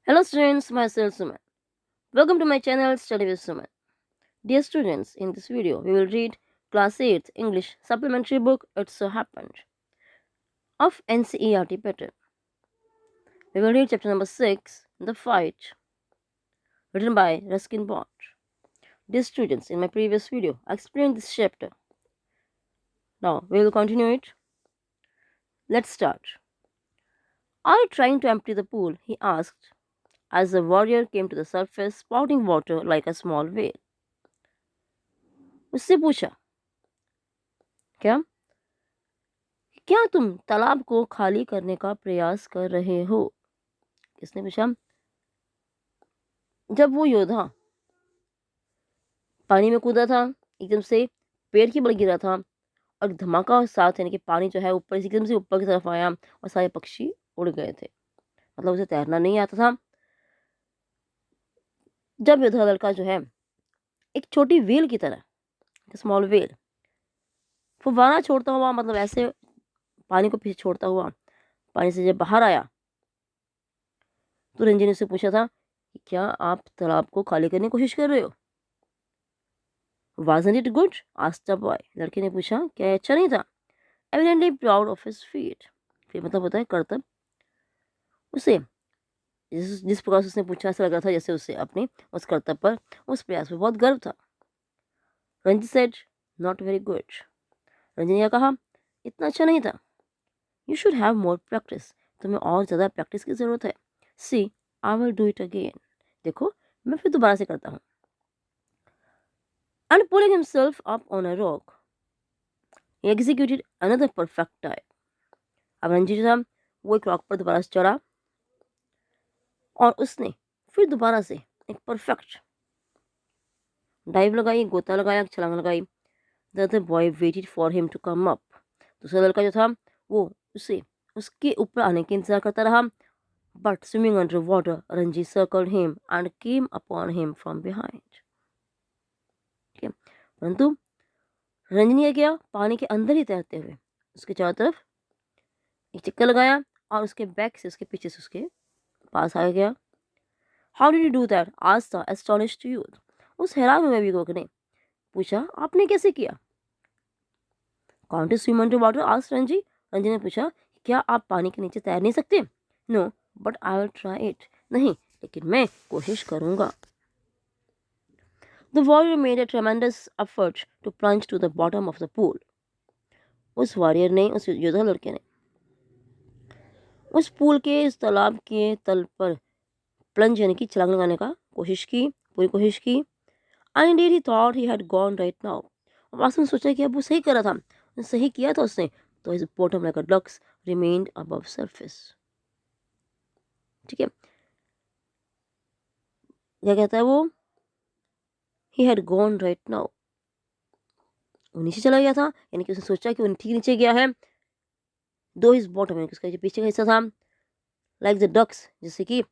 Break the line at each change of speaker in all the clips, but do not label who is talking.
Hello students, myself Suman. Welcome to my channel Study with Suman. Dear students, in this video we will read Class 8 English Supplementary Book It So Happened of NCERT pattern. We will read chapter number 6, The Fight, written by Ruskin Bond. Dear students, in my previous video I explained this chapter. Now we will continue it. Let's start. Are you trying to empty the pool? He asked as the warrior came to the surface, spouting water like a small whale. उससे पूछा, क्या क्या तुम तालाब को खाली करने का प्रयास कर रहे हो? किसने पूछा? जब वो योद्धा पानी में कूदा था, एकदम से पेड़ की बल गिरा था और धमाका साथ यानी कि पानी जो है ऊपर से एकदम से ऊपर की तरफ आया और सारे पक्षी उड़ गए थे। मतलब उसे तैरना नहीं आता था। जब योद्धा लड़का जो है एक छोटी व्हेल की तरह, स्मॉल व्हेल, फुव्वारा छोड़ता हुआ, मतलब ऐसे पानी को पीछे छोड़ता हुआ पानी से जब बाहर आया तो रंजन ने उससे पूछा था कि क्या आप तालाब को खाली करने की कोशिश कर रहे हो? Wasn't it good? asked the boy. लड़के ने पूछा, क्या ये अच्छा नहीं था? Evidently proud of his feat. फिर मतलब होता है कर्तव्य। उसे जिस प्रकार से उसने पूछा, ऐसा लग रहा था जैसे उसे अपने उस कर्तव्य पर, उस प्रयास पर बहुत गर्व था। Ranjit said, not very good. Ranjit ने कहा, इतना अच्छा नहीं था। You should have more practice. तुम्हें और ज़्यादा प्रैक्टिस की ज़रूरत है। See, I will do it again. देखो, मैं फिर दोबारा से करता हूँ। And pulling himself up on a rock, he executed another perfect dive. अब रंजीत जो था वो एक रॉक पर दोबारा से चढ़ा और उसने फिर दोबारा से एक परफेक्ट डाइव लगाई, गोता लगाया, छलांग लगाई। The other boy waited for him to come up. दूसरा लड़का जो था वो उसे उसके ऊपर आने का इंतजार करता रहा. But swimming under water, Ranjit circled him and came upon him from behind. ठीक है, परंतु रंजनी ने किया, पानी के अंदर ही तैरते हुए उसके चारों तरफ एक चक्कर लगाया और उसके बैक से, उसके पीछे से उसके पास आ गया. How did you do that? Asked the astonished youth. उस हैरान हुए युवक ने पूछा, आपने कैसे किया? Can't you swim under water? Asked Ranji. Ranji ने पूछा, क्या आप पानी के नीचे तैर नहीं सकते? No, but I will try it. नहीं, लेकिन मैं कोशिश करूंगा. The warrior made a tremendous effort to plunge to the bottom of the pool. उस वॉरियर ने, उस योद्धा लड़के ने उस पूल के, इस तालाब के तल पर प्लंज यानी कि छलांग लगाने का कोशिश की, पूरी कोशिश की. And Indeed he thought he had gone right now. और वास्तव में सोचा कि अब वो सही कर रहा था, सही किया था उसने. तो his bottom like a duck's remained above surface. ठीक है, क्या कहता है वो? He had gone right now, वो नीचे चला गया था, यानी कि उसने सोचा कि वो ठीक नीचे गया है. दो हिज बॉटम यानी कि उसका जो पीछे का हिस्सा था, लाइक द डक्स, जैसे कि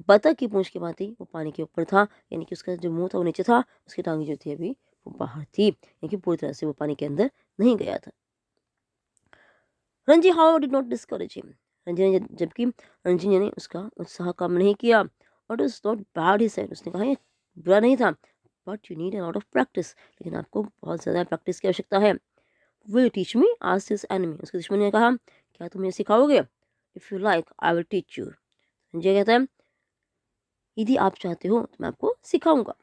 बतख की पूंछ की भांति, वो पानी के ऊपर था. यानी कि उसका जो मुंह था वो नीचे था, उसकी टांगी जो थी अभी वो बाहर थी, यानी कि पूरी तरह से वो पानी के अंदर नहीं गया था. Ranji how did not discourage him. Ranji ने जबकि रंजी ने उसका उत्साह कम नहीं किया. और it not bad, he said. उसने कहा ये बुरा नहीं था, but you need a lot of practice. लेकिन आपको बहुत ज़्यादा प्रैक्टिस की आवश्यकता है. Will teach me? Asked his enemy. उसके दुश्मन ने कहा, क्या तुम मुझे सिखाओगे? If you like I will teach you. Ranji कहता है, यदि आप चाहते हो तो मैं आपको सिखाऊंगा.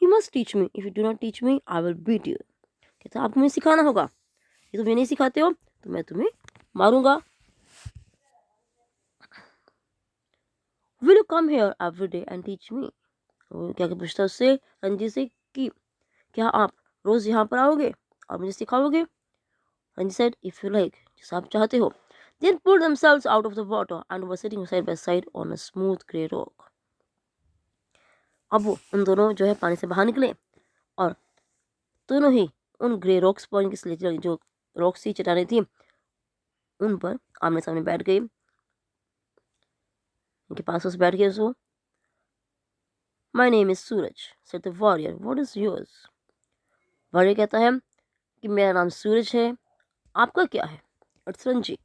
You must teach me. If you do not teach me I will beat you. कहता है, आपको मुझे सिखाना होगा. ये तुम मुझे नहीं सिखाते हो तो मैं तुम्हें मारूंगा. Will you come here every day and teach me? वो क्या पूछता उससे, रंजी से, कि क्या आप रोज यहाँ पर आओगे और मुझे सिखाओगे? Ranji said, if you like, जैसा आप चाहते हो. Then pulled themselves out of the water and were sitting side by side on a smooth grey rock. अब वो उन दोनों जो है पानी से बाहर निकले और दोनों ही उन ग्रे रॉक्स पर, इनकी जो रॉक्स थी, चट्टानें थी, उन पर आमने सामने बैठ गई. इनके पास उस बैठ गए. उसको, my name is Suraj, said the warrior. What is yours? Warrior कहता है कि मेरा नाम सूरज है. आपका क्या है? इट्स रंजी.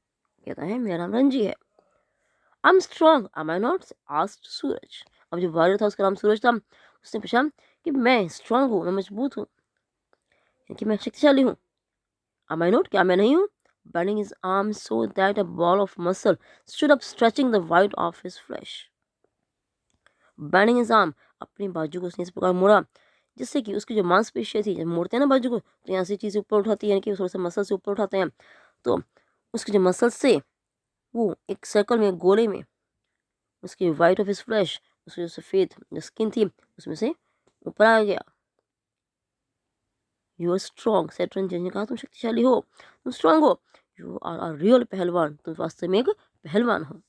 कहता है मेरा नाम रंजी है. I am strong am I not, asked Suraj. अब जो वॉरियर था उसका नाम सूरज था, उसने पूछा कि मैं स्ट्रांग हूँ, मैं मजबूत हूँ, कि मैं शक्तिशाली हूँ। Am I not? क्या मैं नहीं हूँ? Bending his arm so that a ball of muscle stood up, stretching the white of his flesh. Bending his arm, अपनी बाजू को उसने इस प्रकार मोड़ा जिससे कि उसकी जो मांसपेशियाँ थी, जब मोड़ते हैं ना बाजू को तो यहाँ से चीज़ें ऊपर उठाती है, यानी कि थोड़ा सा मसल से ऊपर उठाते हैं, तो उसके जो मसल से वो एक सर्कल में, गोले में, उसकी वाइट ऑफ हिज फ्लैश, उसकी जो सफ़ेद जो स्किन थी उसमें से ऊपर आ गया। You are strong, said Ranjan ने कहा, तुम शक्तिशाली हो, तुम स्ट्रॉन्ग हो, यू आर अ रियल पहलवान, तुम वास्तव में एक पहलवान हो।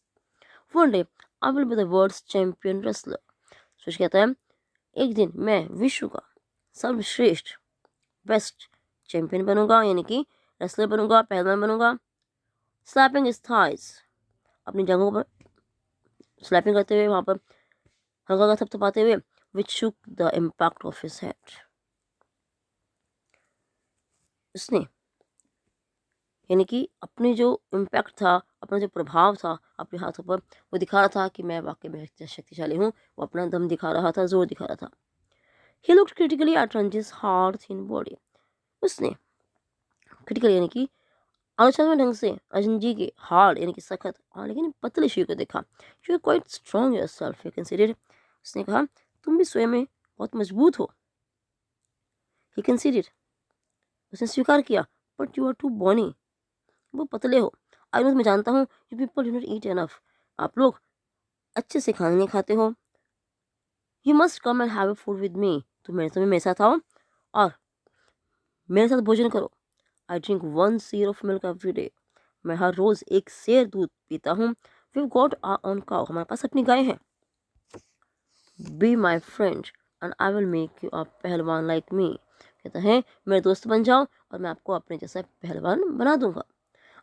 One day I will be the world's champion wrestler. Suraj कहता है एक दिन मैं विश्व का सर्वश्रेष्ठ बेस्ट चैंपियन बनूंगा, यानी कि रेसलर बनूंगा, पहलवान बनूंगा। स्लैपिंग हिज थाइज, अपनी जंघों पर स्लैपिंग करते हुए, वहां पर हल्का हल्का थपथपाते हुए, which shook the impact of his head, उसने यानी कि अपनी जो इम्पैक्ट था, अपना जो प्रभाव था अपने हाथों पर, वो दिखा रहा था कि मैं वाकई में शक्तिशाली हूँ। वो अपना दम दिखा रहा था, जोर दिखा रहा था। He looked critically at Ranji's hard thin body, उसने क्रिटिकल यानी कि आलोचनात्मक ढंग से रंजी के हार्ड यानी कि सख्त और लेकिन पतले शरीर को देखा। You are quite strong yourself, you considered, उसने कहा तुम भी स्वयं में बहुत मजबूत हो। ही कंसीडर्ड, उसने स्वीकार किया, but you are too bony, वो पतले हो। आई नो, मैं जानता हूँ, you people do not eat enough, आप लोग अच्छे से खाना नहीं खाते हो। You must come and have a food with me, तुम्हें मेरे साथ आओ और मेरे साथ भोजन करो। आई ड्रिंक 1 सेर ऑफ मिल्क एवरी डे, मैं हर रोज 1 सेर दूध पीता हूँ। We got our own cow, हमारे पास अपनी गाय है। Be my friend and I will make you a pahalwan like मी, कहता है मेरे दोस्त बन जाओ और मैं आपको अपने जैसा पहलवान बना दूंगा।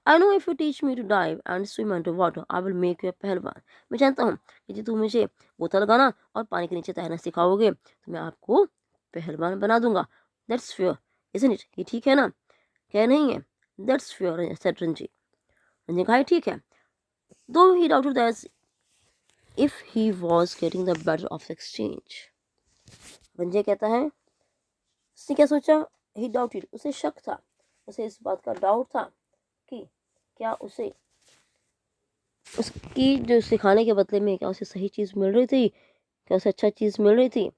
I know if you teach me to dive and swim under water I will make you a pahalwan, मैं जानता हूँ कि यदि तुम मुझे गोता लगाना और पानी के नीचे तैरना सिखाओगे तो मैं आपको पहलवान बना दूंगा। दैट्स फेयर इजंट इट, ये ठीक है ना? क्या नहीं है? That's fair said Ranji, Ranji कहा ठीक है। Though he doubted that if he was getting the better of exchange, Ranji कहता है उसने क्या सोचा, ही डाउटेड, उसे शक था, उसे इस बात का डाउट था कि क्या उसे उसकी जो सिखाने के बदले में क्या उसे सही चीज़ मिल रही थी, क्या उसे अच्छा चीज़ मिल रही थी।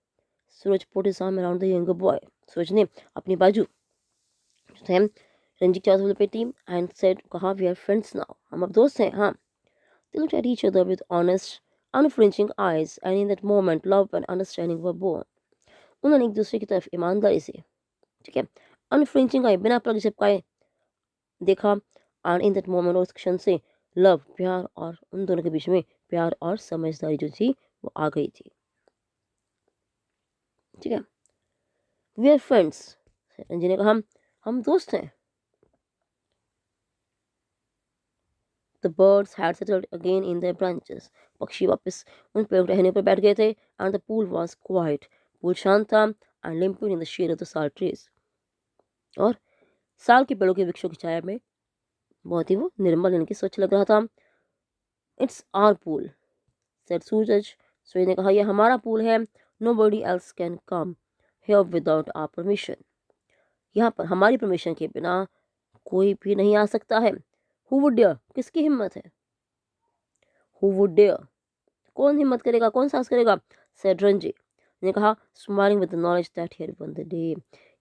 Suraj put his arm around the younger boy, Suraj ने अपनी बाजू जो थे रंजी के चारों पे टीम एंड सेड, कहा वी आर फ्रेंड्स नाउ, हम अब दोस्त हैं। हाँ, they looked at each other with honest unflinching eyes and in that moment love and understanding were born। उन्होंने एक दूसरे की तरफ ईमानदारी से, ठीक है, अनफ्लिंचिंग आई, बिना पलक झपकाए देखा, एंड इन दैट मोमेंट, उस क्षण से लव प्यार, और उन दोनों के बीच में प्यार और समझदारी जो थी वो आ गई थी। ठीक है, वी आर फ्रेंड्स, रंजी ने कहा हम दोस्त हैं। The birds had settled again in their branches, पक्षी वापस उन पेड़ टहने पर बैठ गए थे। And the pool was quiet, pool शांत था। And limping in the shade of the sal trees, और साल के पेड़ों के वृक्षों की छाया में बहुत ही वो निर्मल यानी कि स्वच्छ लग रहा था। It's our pool said Suraj, Suraj ने कहा यह हमारा पूल है। Nobody else can come here without our permission, यहाँ पर हमारी परमिशन के बिना कोई भी नहीं आ सकता है। हु वुड डेयर, किसकी हिम्मत है? हु वुड डेयर, कौन हिम्मत करेगा, कौन साहस करेगा? सेड रंजी ने कहा, smiling with the knowledge that he had one the day,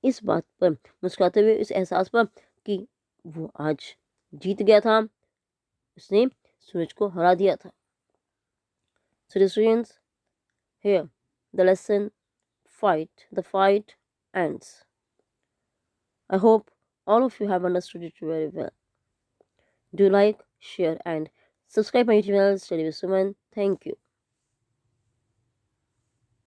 इस बात पर मुस्कुराते हुए, इस एहसास पर कि वो आज जीत गया था, उसने सूरज को हरा दिया था। So the students, here the lesson, the fight ends. I hope all of you have understood it very well. Do like, share and subscribe my YouTube channel Study with Suman. Thank you.